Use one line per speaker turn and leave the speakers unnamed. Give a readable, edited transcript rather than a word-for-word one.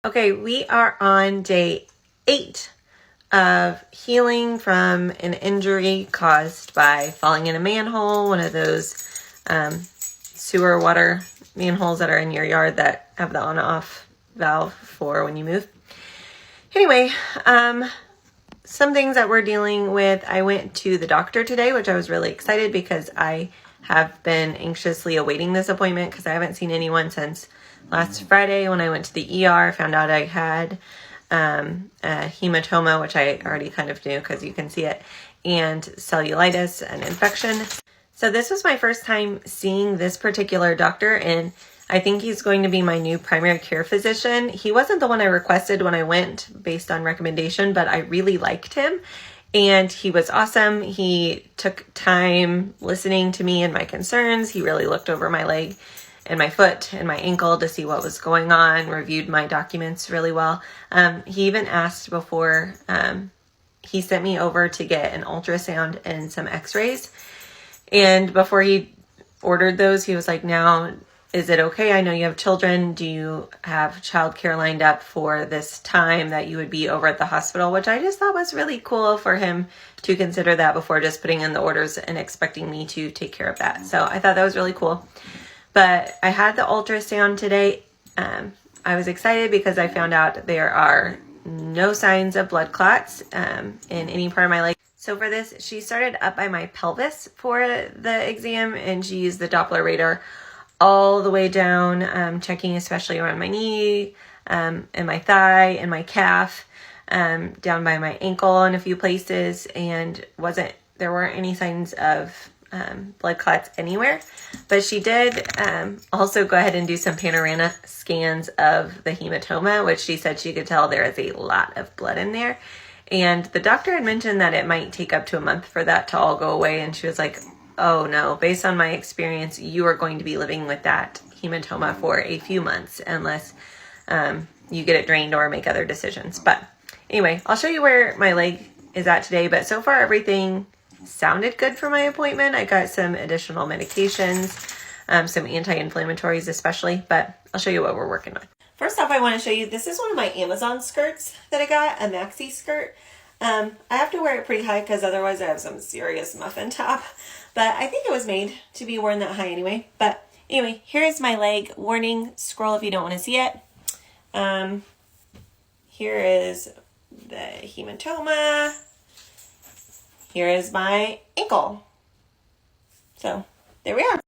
Okay, we are on day 8 of healing from an injury caused by falling in a manhole, one of those sewer water manholes that are in your yard that have the on-off valve for when you move. Anyway, some things that we're dealing with. I went to the doctor today, which I was really excited because I have been anxiously awaiting this appointment because I haven't seen anyone since last Friday when I went to the ER. Found out I had a hematoma, which I already kind of knew because you can see it, and cellulitis, an infection. So this was my first time seeing this particular doctor, and I think he's going to be my new primary care physician. He wasn't the one I requested when I went based on recommendation, but I really liked him and he was awesome. He took time listening to me and my concerns. He really looked over my leg and my foot and my ankle to see what was going on, reviewed my documents really well. He even asked before he sent me over to get an ultrasound and some x-rays. And before he ordered those, he was like, now, is it okay? I know you have children. Do you have childcare lined up for this time that you would be over at the hospital? Which I just thought was really cool for him to consider that before just putting in the orders and expecting me to take care of that. So I thought that was really cool. But I had the ultrasound today. I was excited because I found out there are no signs of blood clots in any part of my leg. So for this, she started up by my pelvis for the exam, and she used the Doppler radar all the way down, checking especially around my knee, and my thigh and my calf, down by my ankle in a few places, and there weren't any signs of blood clots anywhere. But she did also go ahead and do some panorama scans of the hematoma, which she said she could tell there is a lot of blood in there. And the doctor had mentioned that it might take up to a month for that to all go away. And she was like, oh no, based on my experience, you are going to be living with that hematoma for a few months unless you get it drained or make other decisions. But anyway, I'll show you where my leg is at today. But so far, everything sounded good for my appointment. I got some additional medications, some anti-inflammatories especially, but I'll show you what we're working on. First off, I want to show you, this is one of my Amazon skirts that I got, a maxi skirt. I have to wear it pretty high because otherwise I have some serious muffin top. But I think it was made to be worn that high anyway. But anyway, here's my leg. Warning, scroll if you don't want to see it. Here is the hematoma. Here is my ankle. So there we are.